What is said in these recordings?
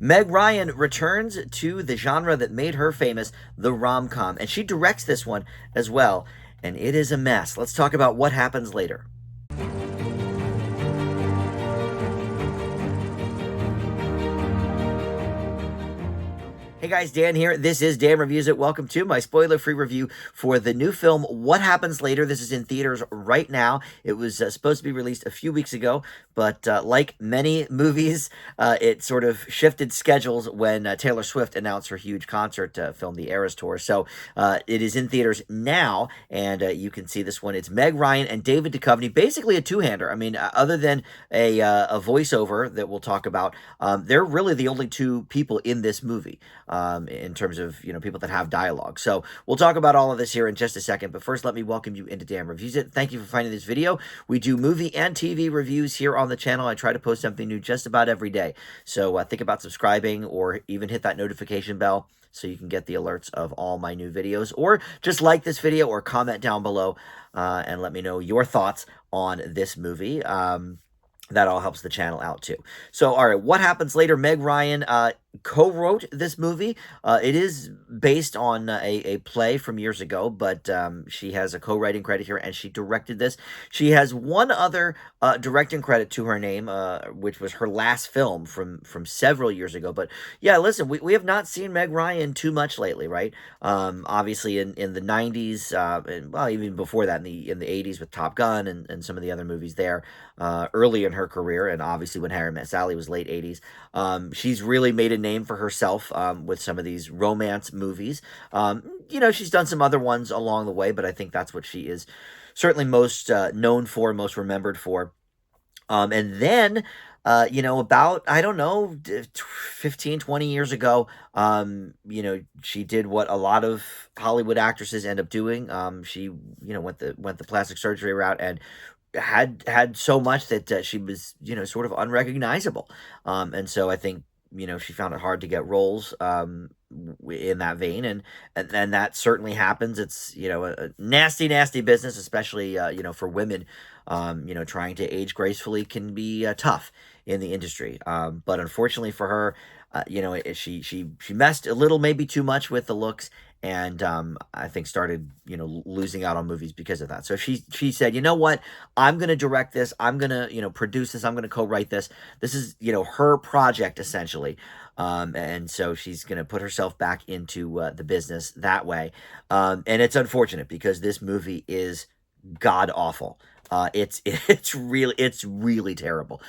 Meg Ryan returns to the genre that made her famous, the rom-com, and she directs this one as well, and it is a mess. Let's talk about what happens later. Hey guys, Dan here. This is Dan Reviews It. Welcome to my spoiler-free review for the new film, What Happens Later. This is in theaters right now. It was supposed to be released a few weeks ago, but like many movies, it sort of shifted schedules when Taylor Swift announced her huge concert film, the Eras Tour. So it is in theaters now, and you can see this one. It's Meg Ryan and David Duchovny, basically a two-hander. I mean, other than a voiceover that we'll talk about, they're really the only two people in this movie. In terms of, people that have dialogue. So we'll talk about all of this here in just a second, but first let me welcome you into Dan Reviews It. Thank you for finding this video. We do movie and TV reviews here on the channel. I try to post something new just about every day. So think about subscribing or even hit that notification bell so you can get the alerts of all my new videos, or just like this video or comment down below and let me know your thoughts on this movie. That all helps the channel out too. So, all right, What Happens Later? Meg Ryan co-wrote this movie. It is based on a play from years ago, but she has a co-writing credit here, and she directed this. She has one other directing credit to her name, which was her last film from several years ago. But yeah, listen, we have not seen Meg Ryan too much lately, right? Obviously in the 90s, and well, even before that, in the 80s with Top Gun and some of the other movies there, early in her career, and obviously when Harry Met Sally was late 80s. She's really made a name for herself with some of these romance movies. She's done some other ones along the way, but I think that's what she is certainly most known for, most remembered for. And then, about, I don't know, 15, 20 years ago, she did what a lot of Hollywood actresses end up doing. She, went the plastic surgery route and had so much that she was, sort of unrecognizable. And so I think, she found it hard to get roles in that vein, and that certainly happens. It's, a nasty, nasty business, especially, for women. Trying to age gracefully can be tough in the industry. But unfortunately for her, she messed a little, maybe too much with the looks, and I think started, losing out on movies because of that. So she said, you know what, I'm going to direct this. I'm going to, produce this. I'm going to co-write this. This is, her project, essentially. And so she's going to put herself back into the business that way. And it's unfortunate because this movie is god awful. It's really terrible.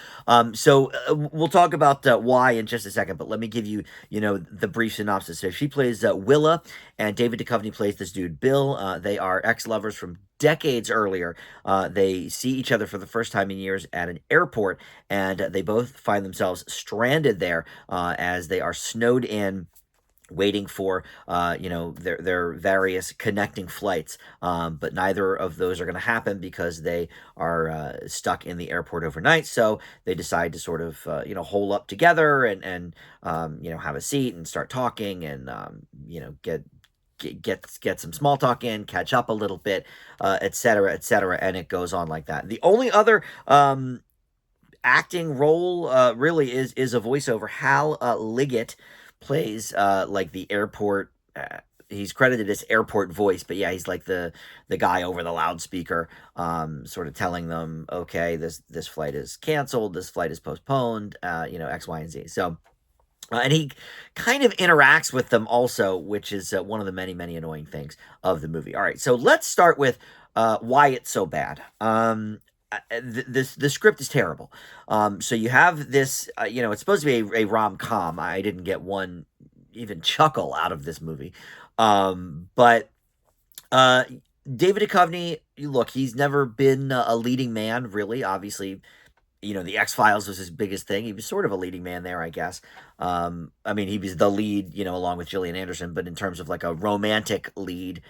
So we'll talk about why in just a second, but let me give you, the brief synopsis. So she plays Willa, and David Duchovny plays this dude, Bill. They are ex-lovers from decades earlier. They see each other for the first time in years at an airport, and they both find themselves stranded there as they are snowed in, waiting for, their various connecting flights. But neither of those are going to happen because they are stuck in the airport overnight. So they decide to sort of, hole up together and have a seat and start talking and, get some small talk in, catch up a little bit, et cetera, and it goes on like that. The only other acting role really is a voiceover. Hal Liggett plays like the airport. He's credited as airport voice, but yeah, he's like the guy over the loudspeaker, sort of telling them, okay, this flight is canceled, this flight is postponed, X, Y, and Z. So. And he kind of interacts with them also, which is one of the many, many annoying things of the movie. All right, so let's start with why it's so bad. The script is terrible. So you have this, it's supposed to be a rom-com. I didn't get one even chuckle out of this movie. But David Duchovny, look, he's never been a leading man, really. Obviously, the X-Files was his biggest thing. He was sort of a leading man there, I guess. I mean, he was the lead, along with Gillian Anderson, but in terms of like a romantic lead,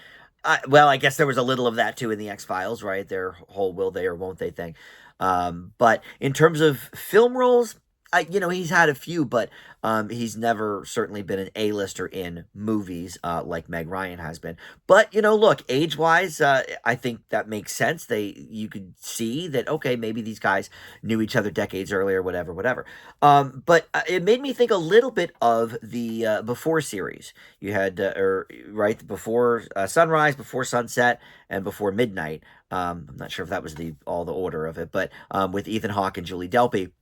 well, I guess there was a little of that too in the X-Files, right? Their whole will they or won't they thing. But in terms of film roles, he's had a few, but he's never certainly been an A-lister in movies like Meg Ryan has been. But look, age-wise, I think that makes sense. You could see that, okay, maybe these guys knew each other decades earlier, whatever, whatever. But it made me think a little bit of the Before series. You had, right, before sunrise, before sunset, and before midnight. I'm not sure if that was all the order of it, but with Ethan Hawke and Julie Delpy.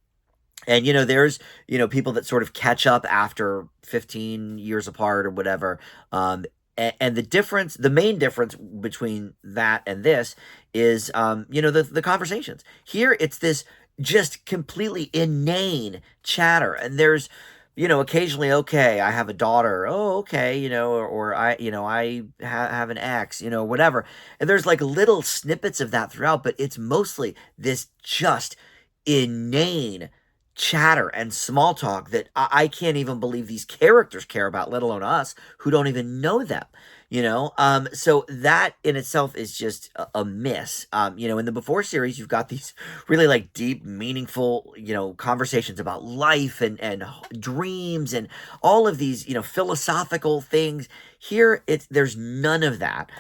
And there's people that sort of catch up after 15 years apart or whatever. And the main difference between that and this is the conversations. Here it's this just completely inane chatter, and there's occasionally, okay, I have a daughter. Oh, okay, or I have an ex, whatever. And there's like little snippets of that throughout, but it's mostly this just inane chatter and small talk that I can't even believe these characters care about, let alone us who don't even know them. So that in itself is just a miss. In the Before series, you've got these really like deep, meaningful, conversations about life and dreams and all of these, philosophical things. Here, there's none of that.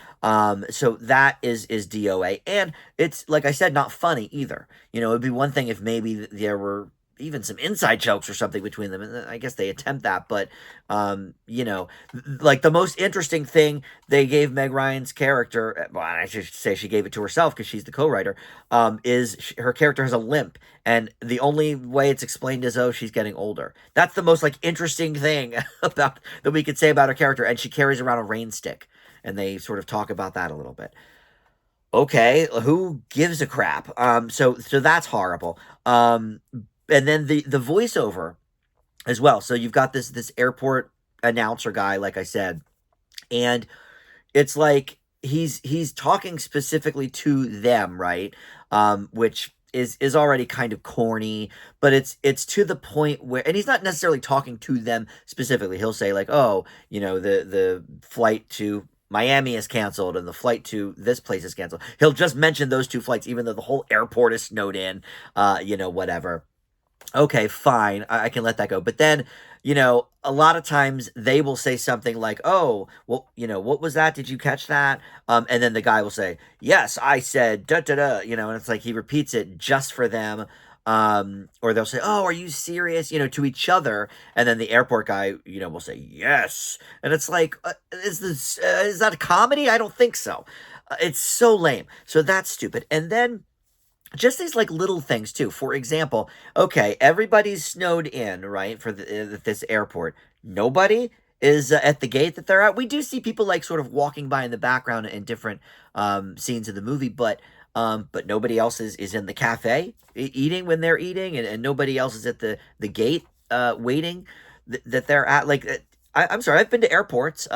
So that is DOA, and it's, like I said, not funny either. It'd be one thing if maybe there were even some inside jokes or something between them, and I guess they attempt that, but like the most interesting thing they gave Meg Ryan's character, well, I should say she gave it to herself because she's the co-writer, is her character has a limp, and the only way it's explained is, oh, she's getting older. That's the most like interesting thing about that we could say about her character, and she carries around a rain stick, and they sort of talk about that a little bit. Okay, who gives a crap? So that's horrible. And then the voiceover as well. So you've got this airport announcer guy, like I said, and it's like he's talking specifically to them, right? Which is already kind of corny, but it's to the point where, and he's not necessarily talking to them specifically. He'll say like, oh, the flight to Miami is canceled and the flight to this place is canceled. He'll just mention those two flights, even though the whole airport is snowed in, whatever. Okay, fine, I can let that go. But then, a lot of times they will say something like, oh, well, what was that? Did you catch that? And then the guy will say, yes, I said, da, da, da, and it's like he repeats it just for them. Or they'll say, oh, are you serious? To each other. And then the airport guy, will say, yes. And it's like, is that a comedy? I don't think so. It's so lame. So that's stupid. And then just these like little things too. For example, okay, everybody's snowed in, right, for this airport. Nobody is at the gate that they're at. We do see people like sort of walking by in the background in different scenes of the movie, but nobody else is in the cafe eating when they're eating, and nobody else is at the gate waiting that they're at. Like, I'm sorry, I've been to airports.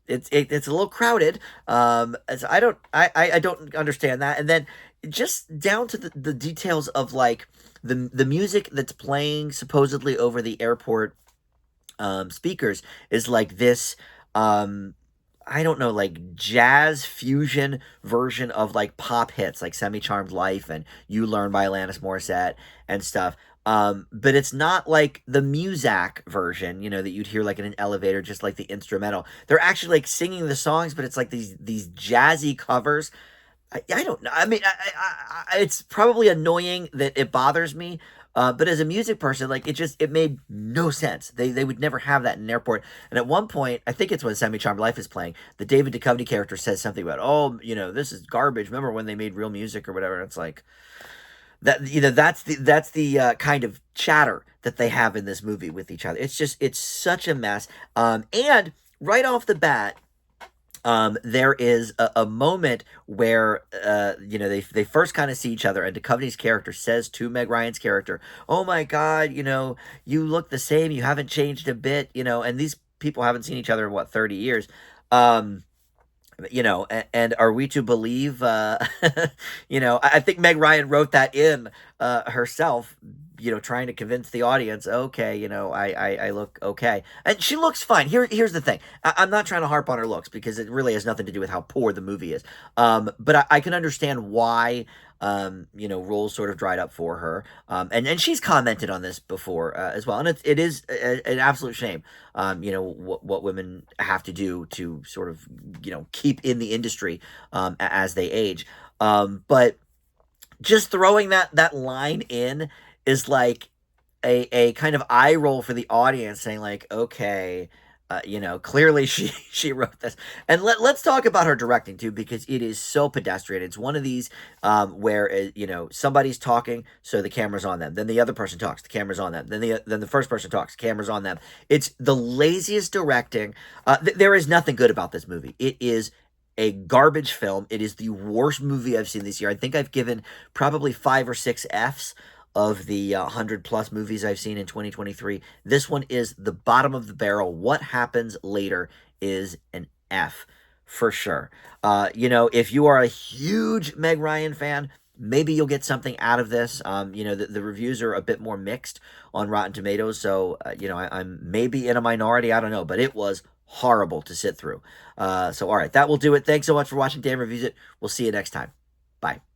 It's a little crowded. So I don't understand that. And then just down to the details of like the music that's playing supposedly over the airport speakers is like this I don't know, like jazz fusion version of like pop hits like Semi Charmed Life and You Learn by Alanis Morissette and stuff. But it's not like the Muzak version, that you'd hear like in an elevator, just like the instrumental. They're actually like singing the songs, but it's like these jazzy covers. I don't know. I mean, it's probably annoying that it bothers me. But as a music person, like it made no sense. They would never have that in an airport. And at one point, I think it's when Semi Charmed Life is playing, the David Duchovny character says something about, oh, this is garbage. Remember when they made real music or whatever? And it's like, that's the kind of chatter that they have in this movie with each other. It's such a mess. And right off the bat, there is a moment where they first kind of see each other, and Duchovny's character says to Meg Ryan's character, "Oh my God, you look the same. You haven't changed a bit." And these people haven't seen each other in what, 30 years. And are we to believe, I think Meg Ryan wrote that in herself, trying to convince the audience, okay, I look okay. And she looks fine. Here's the thing. I'm not trying to harp on her looks because it really has nothing to do with how poor the movie is. But I can understand why roles sort of dried up for her. And she's commented on this before as well. And it is an absolute shame, what women have to do to sort of, keep in the industry as they age. But just throwing that line in is like a kind of eye roll for the audience, saying like, okay, clearly she wrote this. And let's talk about her directing too, because it is so pedestrian. It's one of these where somebody's talking, so the camera's on them. Then the other person talks, the camera's on them. Then the first person talks, camera's on them. It's the laziest directing. There is nothing good about this movie. It is a garbage film. It is the worst movie I've seen this year. I think I've given probably 5 or 6 Fs of the 100 plus movies I've seen in 2023. This one is the bottom of the barrel. What happens later is an F for sure. If you are a huge Meg Ryan fan, maybe you'll get something out of this. The reviews are a bit more mixed on Rotten Tomatoes, so I'm maybe in a minority. I don't know, but it was horrible to sit through. All right, that will do it. Thanks so much for watching Dan Reviews It. We'll see you next time. Bye.